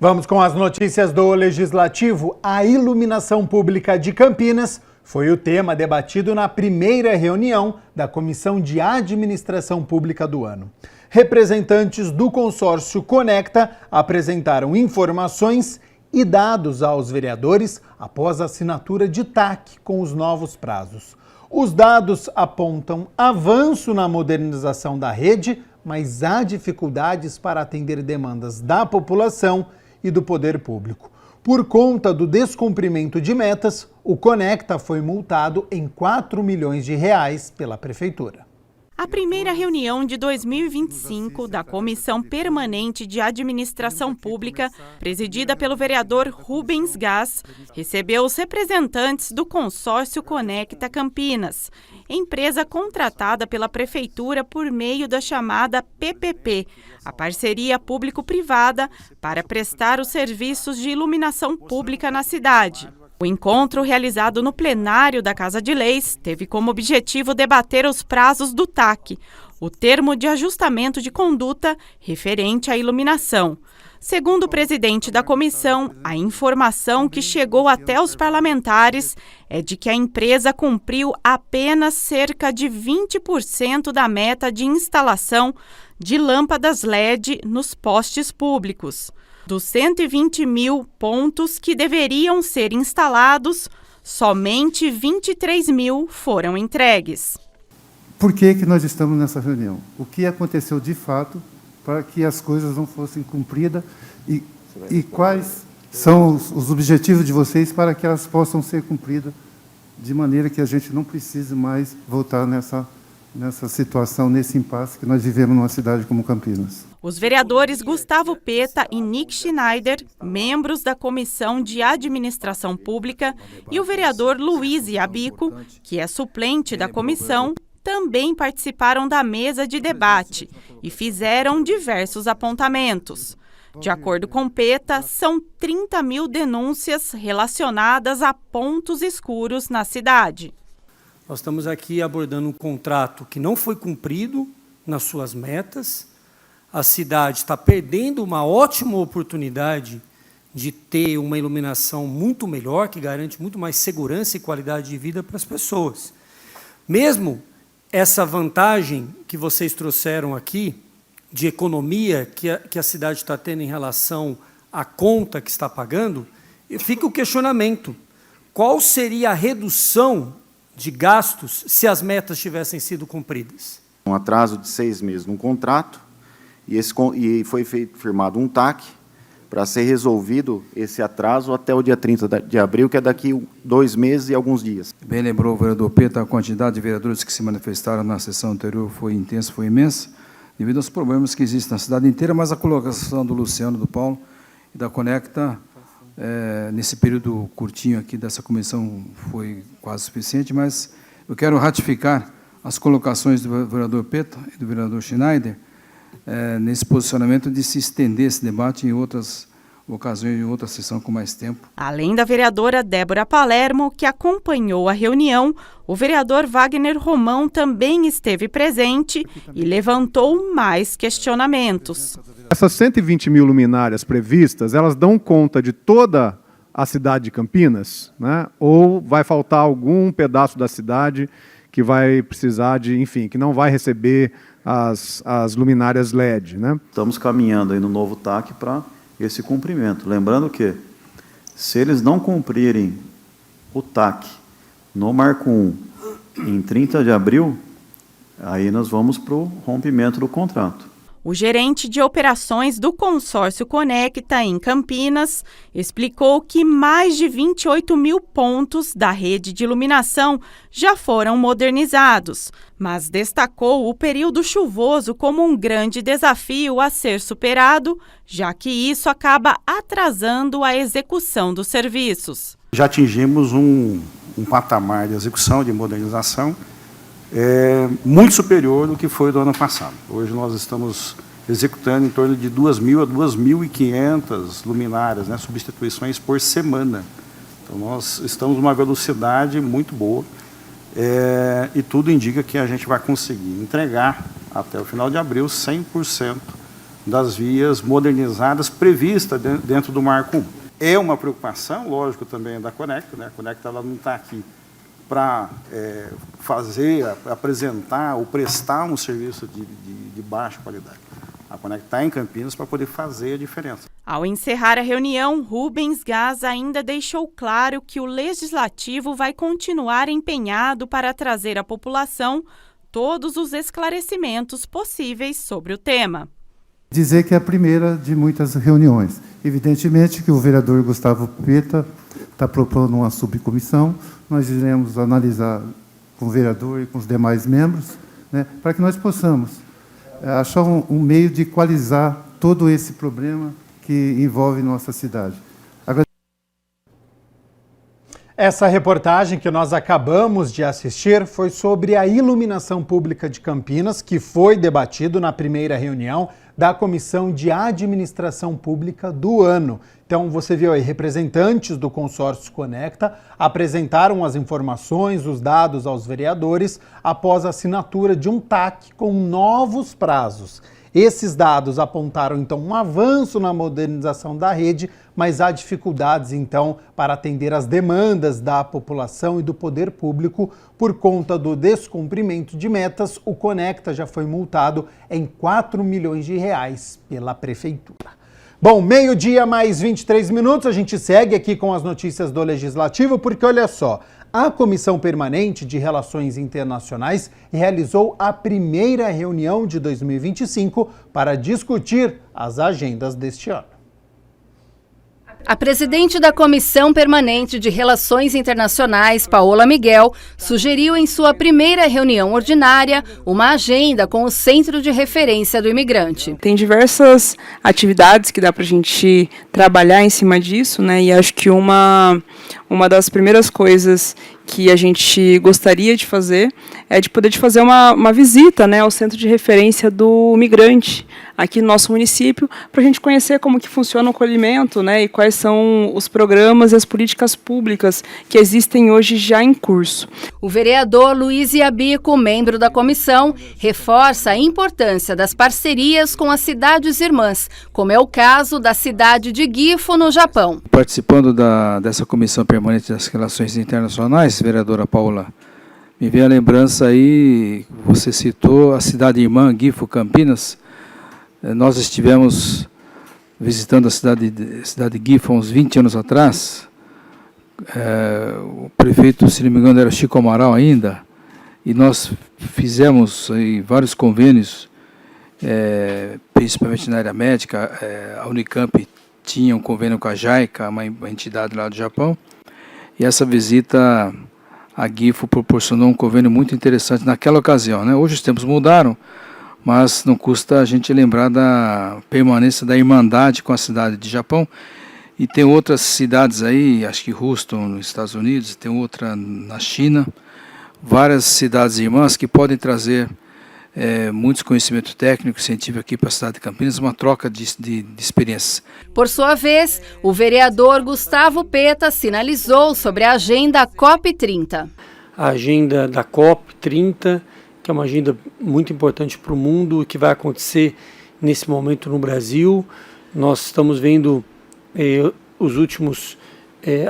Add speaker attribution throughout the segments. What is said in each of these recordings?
Speaker 1: Vamos com as notícias do Legislativo. A iluminação pública de Campinas foi o tema debatido na primeira reunião da Comissão de Administração Pública do ano. Representantes do consórcio Conecta apresentaram informações e dados aos vereadores após a assinatura de TAC com os novos prazos. Os dados apontam avanço na modernização da rede, mas há dificuldades para atender demandas da população e do poder público. Por conta do descumprimento de metas, o Conecta foi multado em R$4 milhões pela Prefeitura.
Speaker 2: A primeira reunião de 2025 da Comissão Permanente de Administração Pública, presidida pelo vereador Rubens Gás, recebeu os representantes do consórcio Conecta Campinas, empresa contratada pela Prefeitura por meio da chamada PPP, a parceria público-privada para prestar os serviços de iluminação pública na cidade. O encontro, realizado no plenário da Casa de Leis, teve como objetivo debater os prazos do TAC, o termo de ajustamento de conduta referente à iluminação. Segundo o presidente da comissão, a informação que chegou até os parlamentares é de que a empresa cumpriu apenas cerca de 20% da meta de instalação de lâmpadas LED nos postes públicos. Dos 120 mil pontos que deveriam ser instalados, somente 23 mil foram entregues.
Speaker 3: Por que nós estamos nessa reunião? O que aconteceu de fato para que as coisas não fossem cumpridas e quais são os objetivos de vocês para que elas possam ser cumpridas de maneira que a gente não precise mais voltar nessa situação, nesse impasse que nós vivemos numa cidade como Campinas.
Speaker 2: Os vereadores Gustavo Peta e Nick Schneider, membros da Comissão de Administração Pública, e o vereador Luiz Iabico, que é suplente da comissão, também participaram da mesa de debate e fizeram diversos apontamentos. De acordo com Peta, são 30 mil denúncias relacionadas a pontos escuros na cidade.
Speaker 4: Nós estamos aqui abordando um contrato que não foi cumprido nas suas metas. A cidade está perdendo uma ótima oportunidade de ter uma iluminação muito melhor, que garante muito mais segurança e qualidade de vida para as pessoas. Mesmo essa vantagem que vocês trouxeram aqui, de economia que a cidade está tendo em relação à conta que está pagando, fica o questionamento: qual seria a redução de gastos se as metas tivessem sido cumpridas?
Speaker 5: Um atraso de 6 meses no contrato, e foi firmado um TAC para ser resolvido esse atraso até o dia 30 de abril, que é daqui 2 meses e alguns dias.
Speaker 6: Bem lembrou o vereador Peta, a quantidade de vereadores que se manifestaram na sessão anterior foi intensa, foi imensa, devido aos problemas que existem na cidade inteira, mas a colocação do Luciano, do Paulo e da Conecta, nesse período curtinho aqui dessa comissão, foi quase suficiente, mas eu quero ratificar as colocações do vereador Peta e do vereador Schneider, nesse posicionamento de se estender esse debate em outras ocasiões, em outra sessão com mais tempo.
Speaker 2: Além da vereadora Débora Palermo, que acompanhou a reunião, o vereador Wagner Romão também esteve presente e levantou mais questionamentos.
Speaker 7: Essas 120 mil luminárias previstas, elas dão conta de toda a cidade de Campinas, né? Ou vai faltar algum pedaço da cidade que vai precisar de, enfim, que não vai receber as luminárias LED, né?
Speaker 5: Estamos caminhando aí no novo TAC para esse cumprimento. Lembrando que, se eles não cumprirem o TAC no Marco 1 em 30 de abril, aí nós vamos para o rompimento do contrato.
Speaker 2: O gerente de operações do consórcio Conecta, em Campinas, explicou que mais de 28 mil pontos da rede de iluminação já foram modernizados, mas destacou o período chuvoso como um grande desafio a ser superado, já que isso acaba atrasando a execução dos serviços.
Speaker 8: Já atingimos um patamar de execução, de modernização, muito superior do que foi do ano passado. Hoje nós estamos executando em torno de 2.000 a 2.500 luminárias, né, substituições por semana. Então nós estamos numa velocidade muito boa e tudo indica que a gente vai conseguir entregar até o final de abril 100% das vias modernizadas prevista dentro do Marco 1. É uma preocupação, lógico, também da Conecta, né? A Conecta ela não está aqui para apresentar ou prestar um serviço de baixa qualidade. A Conecta está em Campinas para poder fazer a diferença.
Speaker 2: Ao encerrar a reunião, Rubens Gás ainda deixou claro que o Legislativo vai continuar empenhado para trazer à população todos os esclarecimentos possíveis sobre o tema.
Speaker 3: Dizer que é a primeira de muitas reuniões. Evidentemente que o vereador Gustavo Peta está propondo uma subcomissão, nós iremos analisar com o vereador e com os demais membros, né, para que nós possamos achar um meio de equalizar todo esse problema que envolve nossa cidade.
Speaker 1: Essa reportagem que nós acabamos de assistir foi sobre a iluminação pública de Campinas, que foi debatido na primeira reunião da Comissão de Administração Pública do ano. Então, você viu aí, representantes do consórcio Conecta apresentaram as informações, os dados aos vereadores após a assinatura de um TAC com novos prazos. Esses dados apontaram, então, um avanço na modernização da rede, mas há dificuldades, então, para atender às demandas da população e do poder público. Por conta do descumprimento de metas, o Conecta já foi multado em R$4 milhões pela Prefeitura. Bom, meio-dia mais 23 minutos, a gente segue aqui com as notícias do Legislativo, porque olha só, a Comissão Permanente de Relações Internacionais realizou a primeira reunião de 2025 para discutir as agendas deste ano.
Speaker 9: A presidente da Comissão Permanente de Relações Internacionais, Paola Miguel, sugeriu em sua primeira reunião ordinária uma agenda com o Centro de Referência do Imigrante.
Speaker 10: Tem diversas atividades que dá para a gente trabalhar em cima disso, né? E acho que uma das primeiras coisas que a gente gostaria de fazer é de poder fazer uma visita, né, ao Centro de Referência do Migrante aqui no nosso município, para a gente conhecer como que funciona o acolhimento, né, e quais são os programas e as políticas públicas que existem hoje já em curso.
Speaker 9: O vereador Luiz Iabico, membro da comissão, reforça a importância das parcerias com as cidades irmãs, como é o caso da cidade de Gifu, no Japão.
Speaker 6: Participando dessa Comissão Permanente das Relações Internacionais, vereadora Paula, me vem a lembrança aí, você citou a cidade irmã, Gifu, Campinas. Nós estivemos visitando a cidade de Gifu há uns 20 anos atrás. O prefeito, se não me engano, era Chico Amaral ainda, e nós fizemos aí vários convênios, principalmente na área médica. A Unicamp tinha um convênio com a JICA, uma entidade lá do Japão, e essa visita a Gifu proporcionou um convênio muito interessante naquela ocasião, né? Hoje os tempos mudaram, mas não custa a gente lembrar da permanência da irmandade com a cidade de Japão. E tem outras cidades aí, acho que Houston, nos Estados Unidos, tem outra na China, várias cidades irmãs que podem trazer muitos conhecimentos técnicos e científicos aqui para a cidade de Campinas, uma troca de experiências.
Speaker 9: Por sua vez, o vereador Gustavo Peta sinalizou sobre a agenda COP30.
Speaker 4: A agenda da COP30, que é uma agenda muito importante para o mundo, que vai acontecer nesse momento no Brasil. Nós estamos vendo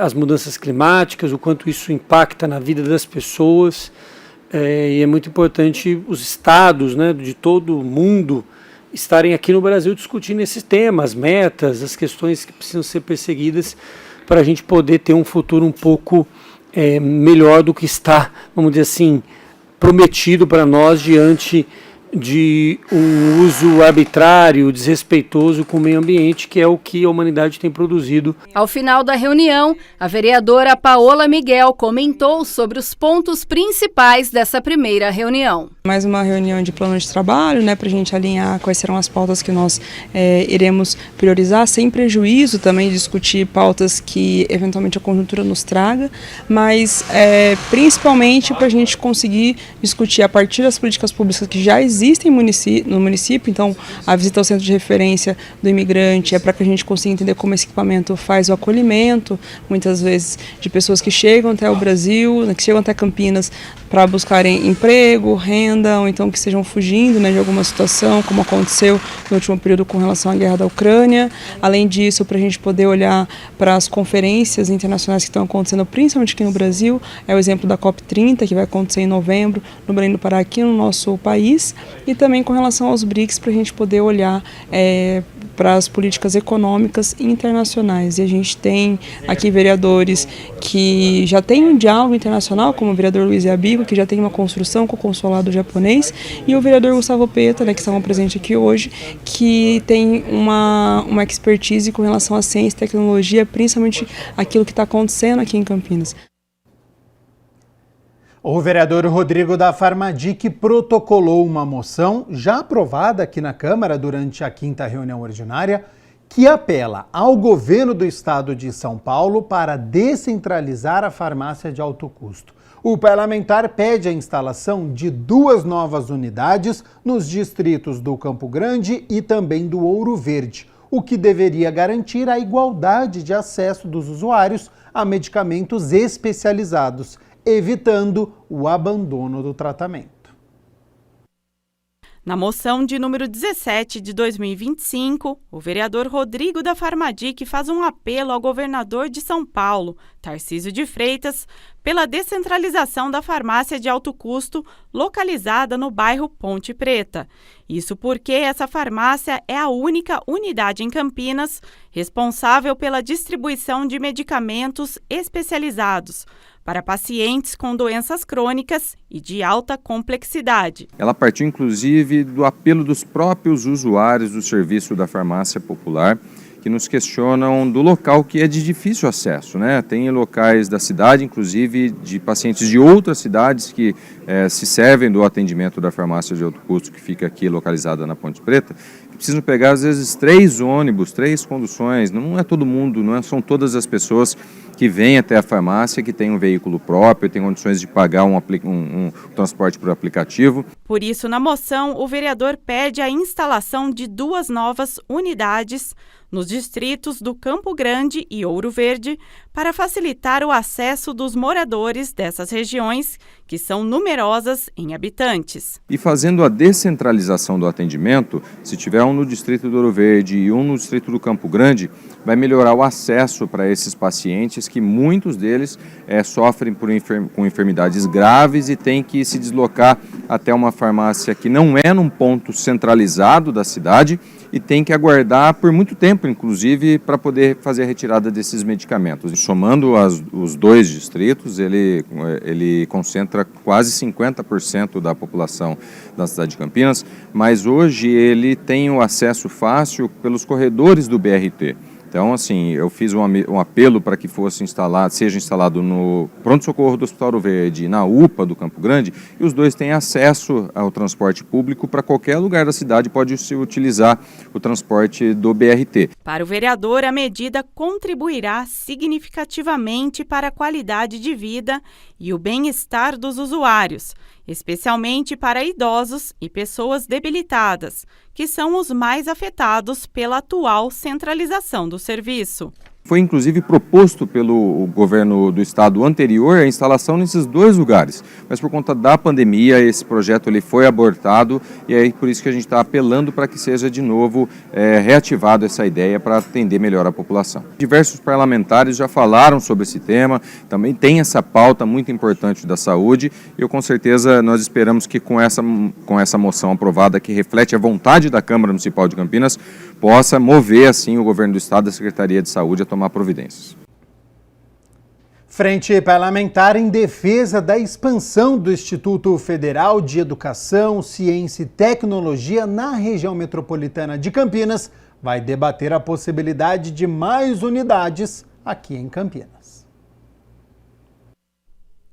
Speaker 4: as mudanças climáticas, o quanto isso impacta na vida das pessoas. E é muito importante os estados, né, de todo o mundo estarem aqui no Brasil discutindo esses temas, as metas, as questões que precisam ser perseguidas para a gente poder ter um futuro um pouco melhor do que está, vamos dizer assim, prometido para nós diante de um uso arbitrário, desrespeitoso com o meio ambiente, que é o que a humanidade tem produzido.
Speaker 9: Ao final da reunião, a vereadora Paola Miguel comentou sobre os pontos principais dessa primeira reunião.
Speaker 10: Mais uma reunião de plano de trabalho, né, para a gente alinhar quais serão as pautas que nós iremos priorizar, sem prejuízo também de discutir pautas que eventualmente a conjuntura nos traga, mas principalmente para a gente conseguir discutir a partir das políticas públicas que já existem existem no município, então a visita ao centro de referência do imigrante é para que a gente consiga entender como esse equipamento faz o acolhimento, muitas vezes de pessoas que chegam até o Brasil, que chegam até Campinas para buscarem emprego, renda, ou então que estejam fugindo, né, de alguma situação, como aconteceu no último período com relação à guerra da Ucrânia. Além disso, para a gente poder olhar para as conferências internacionais que estão acontecendo, principalmente aqui no Brasil, é o exemplo da COP30, que vai acontecer em novembro, no Belém do Pará, aqui no nosso país, e também com relação aos BRICS, para a gente poder olhar para as políticas econômicas internacionais. E a gente tem aqui vereadores que já têm um diálogo internacional, como o vereador Luiz Iabigo, que já tem uma construção com o consulado japonês, e o vereador Gustavo Peta, né, que estavam presentes aqui hoje, que tem uma expertise com relação à ciência e tecnologia, principalmente aquilo que está acontecendo aqui em Campinas.
Speaker 1: O vereador Rodrigo da Farmadic protocolou uma moção já aprovada aqui na Câmara durante a 5ª reunião ordinária, que apela ao governo do estado de São Paulo para descentralizar a farmácia de alto custo. O parlamentar pede a instalação de 2 novas unidades nos distritos do Campo Grande e também do Ouro Verde, o que deveria garantir a igualdade de acesso dos usuários a medicamentos especializados, evitando o abandono do tratamento.
Speaker 2: Na moção de número 17 de 2025, o vereador Rodrigo da Farmadic faz um apelo ao governador de São Paulo, Tarcísio de Freitas, pela descentralização da farmácia de alto custo localizada no bairro Ponte Preta. Isso porque essa farmácia é a única unidade em Campinas responsável pela distribuição de medicamentos especializados para pacientes com doenças crônicas e de alta complexidade.
Speaker 11: Ela partiu, inclusive, do apelo dos próprios usuários do serviço da farmácia popular, que nos questionam do local que é de difícil acesso, né? Tem locais da cidade, inclusive de pacientes de outras cidades que se servem do atendimento da farmácia de alto custo, que fica aqui localizada na Ponte Preta, que precisam pegar às vezes 3 ônibus, 3 conduções. Não é todo mundo, não são todas as pessoas que vêm até a farmácia, que tem um veículo próprio, tem condições de pagar um transporte por aplicativo.
Speaker 2: Por isso, na moção, o vereador pede a instalação de 2 novas unidades nos distritos do Campo Grande e Ouro Verde, para facilitar o acesso dos moradores dessas regiões, que são numerosas em habitantes.
Speaker 11: E fazendo a descentralização do atendimento, se tiver um no distrito do Ouro Verde e um no distrito do Campo Grande, vai melhorar o acesso para esses pacientes, que muitos deles sofrem com enfermidades graves e têm que se deslocar até uma farmácia que não é num ponto centralizado da cidade, e tem que aguardar por muito tempo, inclusive, para poder fazer a retirada desses medicamentos. Somando os 2 distritos, ele concentra quase 50% da população da cidade de Campinas, mas hoje ele tem o acesso fácil pelos corredores do BRT. Então, assim, eu fiz um apelo para que seja instalado no pronto-socorro do Hospital Ouro Verde e na UPA do Campo Grande, e os 2 têm acesso ao transporte público para qualquer lugar da cidade, pode se utilizar o transporte do BRT.
Speaker 2: Para o vereador, a medida contribuirá significativamente para a qualidade de vida e o bem-estar dos usuários, especialmente para idosos e pessoas debilitadas, que são os mais afetados pela atual centralização do serviço.
Speaker 11: Foi inclusive proposto pelo governo do estado anterior a instalação nesses 2 lugares, mas por conta da pandemia esse projeto foi abortado, e é por isso que a gente está apelando para que seja de novo reativado essa ideia para atender melhor a população. Diversos parlamentares já falaram sobre esse tema, também tem essa pauta muito importante da saúde, e com certeza nós esperamos que com essa moção aprovada, que reflete a vontade da Câmara Municipal de Campinas, possa mover assim o governo do estado e a Secretaria de Saúde a tomar providências.
Speaker 1: Frente parlamentar em defesa da expansão do Instituto Federal de Educação, Ciência e Tecnologia na região metropolitana de Campinas vai debater a possibilidade de mais unidades aqui em Campinas.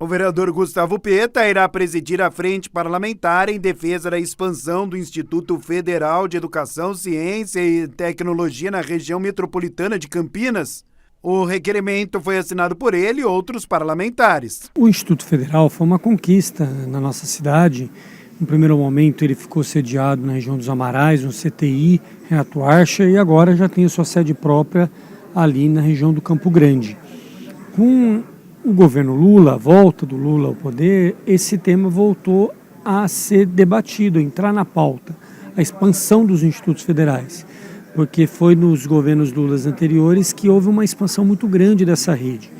Speaker 12: O vereador Gustavo Peta irá presidir a frente parlamentar em defesa da expansão do Instituto Federal de Educação, Ciência e Tecnologia na região metropolitana de Campinas. O requerimento foi assinado por ele e outros parlamentares.
Speaker 4: O Instituto Federal foi uma conquista na nossa cidade, No primeiro momento ele ficou sediado na região dos Amarais, no CTI, Renato Archa, e agora já tem a sua sede própria ali na região do Campo Grande. Com o governo Lula, a volta do Lula ao poder, esse tema voltou a ser debatido, a entrar na pauta, a expansão dos institutos federais, porque foi nos governos Lula anteriores que houve uma expansão muito grande dessa rede.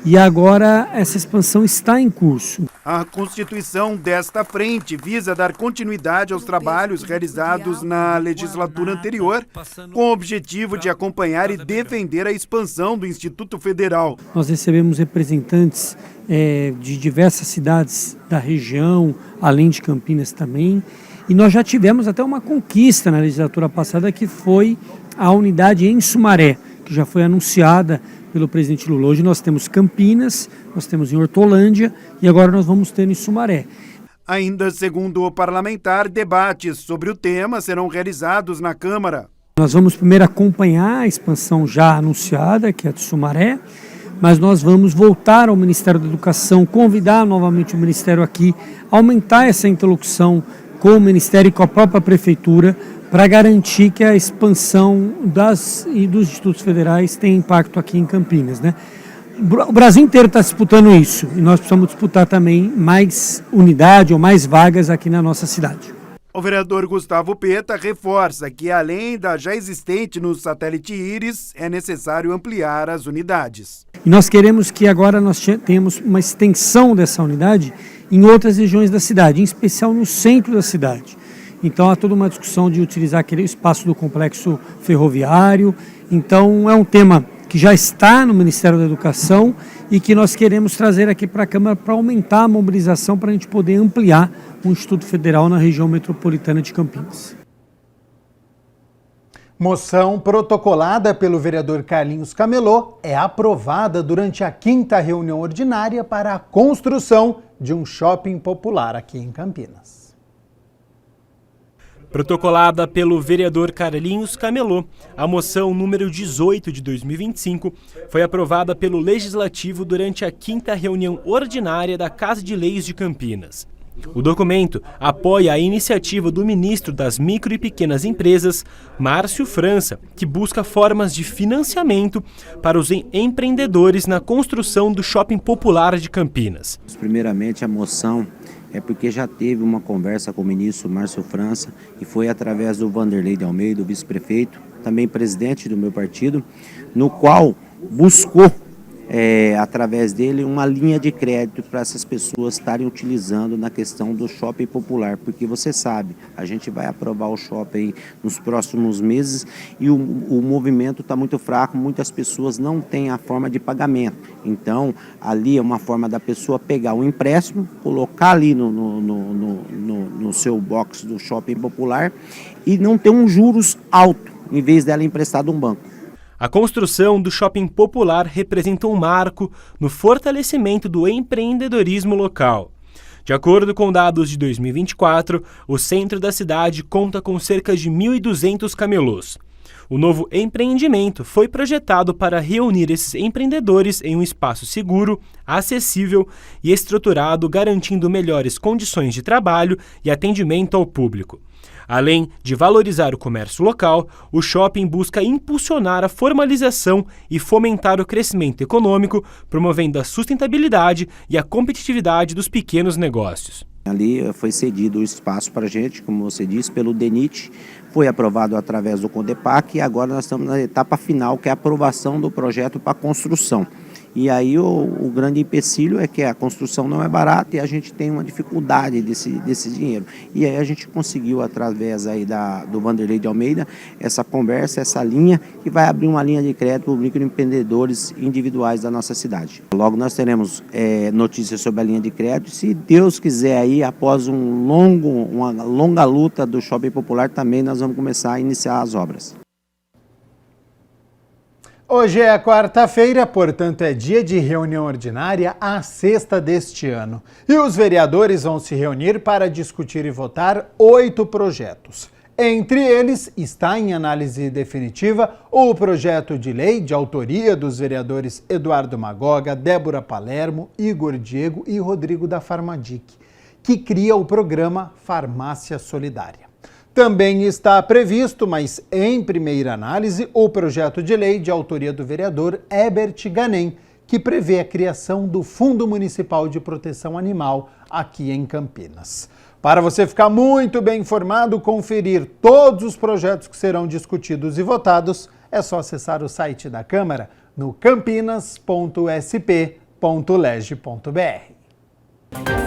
Speaker 4: E agora essa expansão está em curso.
Speaker 12: A constituição desta frente visa dar continuidade aos trabalhos realizados na legislatura anterior, com o objetivo de acompanhar e defender a expansão do Instituto Federal.
Speaker 4: Nós recebemos representantes de diversas cidades da região, além de Campinas também, e nós já tivemos até uma conquista na legislatura passada, que foi a unidade em Sumaré, que já foi anunciada pelo presidente Lula. Hoje nós temos Campinas, nós temos em Hortolândia e agora nós vamos ter em Sumaré.
Speaker 12: Ainda segundo o parlamentar, debates sobre o tema serão realizados na Câmara.
Speaker 4: Nós vamos primeiro acompanhar a expansão já anunciada, que é a de Sumaré, mas nós vamos voltar ao Ministério da Educação, convidar novamente o Ministério aqui, aumentar essa interlocução com o Ministério e com a própria Prefeitura, para garantir que a expansão dos institutos federais tenha impacto aqui em Campinas, né? O Brasil inteiro está disputando isso e nós precisamos disputar também mais unidade ou mais vagas aqui na nossa cidade.
Speaker 12: O vereador Gustavo Peta reforça que, além da já existente no satélite Íris, é necessário ampliar as unidades.
Speaker 4: E nós queremos que agora nós tenhamos uma extensão dessa unidade em outras regiões da cidade, em especial no centro da cidade. Então há toda uma discussão de utilizar aquele espaço do complexo ferroviário. Então é um tema que já está no Ministério da Educação e que nós queremos trazer aqui para a Câmara para aumentar a mobilização, para a gente poder ampliar o Instituto Federal na região metropolitana de Campinas.
Speaker 1: Moção protocolada pelo vereador Carlinhos Camelô é aprovada durante a 5ª reunião ordinária para a construção de um shopping popular aqui em Campinas.
Speaker 13: Protocolada pelo vereador Carlinhos Camelô, a moção número 18 de 2025 foi aprovada pelo Legislativo durante a 5ª reunião ordinária da Casa de Leis de Campinas. O documento apoia a iniciativa do ministro das Micro e Pequenas Empresas, Márcio França, que busca formas de financiamento para os empreendedores na construção do shopping popular de Campinas.
Speaker 14: Primeiramente, a moção é porque já teve uma conversa com o ministro Márcio França e foi através do Vanderlei de Almeida, o vice-prefeito, também presidente do meu partido, no qual buscou, através dele, uma linha de crédito para essas pessoas estarem utilizando na questão do shopping popular, porque você sabe, a gente vai aprovar o shopping nos próximos meses e o movimento está muito fraco, muitas pessoas não têm a forma de pagamento. Então, ali é uma forma da pessoa pegar um empréstimo, colocar ali no seu box do shopping popular e não ter um juros alto, em vez dela emprestar de um banco.
Speaker 13: A construção do shopping popular representa um marco no fortalecimento do empreendedorismo local. De acordo com dados de 2024, o centro da cidade conta com cerca de 1.200 camelôs. O novo empreendimento foi projetado para reunir esses empreendedores em um espaço seguro, acessível e estruturado, garantindo melhores condições de trabalho e atendimento ao público. Além de valorizar o comércio local, o shopping busca impulsionar a formalização e fomentar o crescimento econômico, promovendo a sustentabilidade e a competitividade dos pequenos negócios.
Speaker 14: Ali foi cedido o espaço para a gente, como você disse, pelo DENIT, foi aprovado através do CONDEPAC e agora nós estamos na etapa final, que é a aprovação do projeto para construção. E aí o grande empecilho é que a construção não é barata e a gente tem uma dificuldade desse dinheiro. E aí a gente conseguiu, através aí do Vanderlei de Almeida, essa conversa, essa linha, que vai abrir uma linha de crédito para os microempreendedores individuais da nossa cidade. Logo nós teremos notícias sobre a linha de crédito. Se Deus quiser aí, após uma longa luta do Shopping Popular, também nós vamos começar a iniciar as obras.
Speaker 1: Hoje é quarta-feira, portanto é dia de reunião ordinária, a 6ª deste ano. E os vereadores vão se reunir para discutir e votar 8 projetos. Entre eles está em análise definitiva o projeto de lei de autoria dos vereadores Eduardo Magoga, Débora Palermo, Igor Diego e Rodrigo da Farmadic, que cria o programa Farmácia Solidária. Também está previsto, mas em primeira análise, o projeto de lei de autoria do vereador Herbert Ganem, que prevê a criação do Fundo Municipal de Proteção Animal aqui em Campinas. Para você ficar muito bem informado, conferir todos os projetos que serão discutidos e votados, é só acessar o site da Câmara no campinas.sp.leg.br.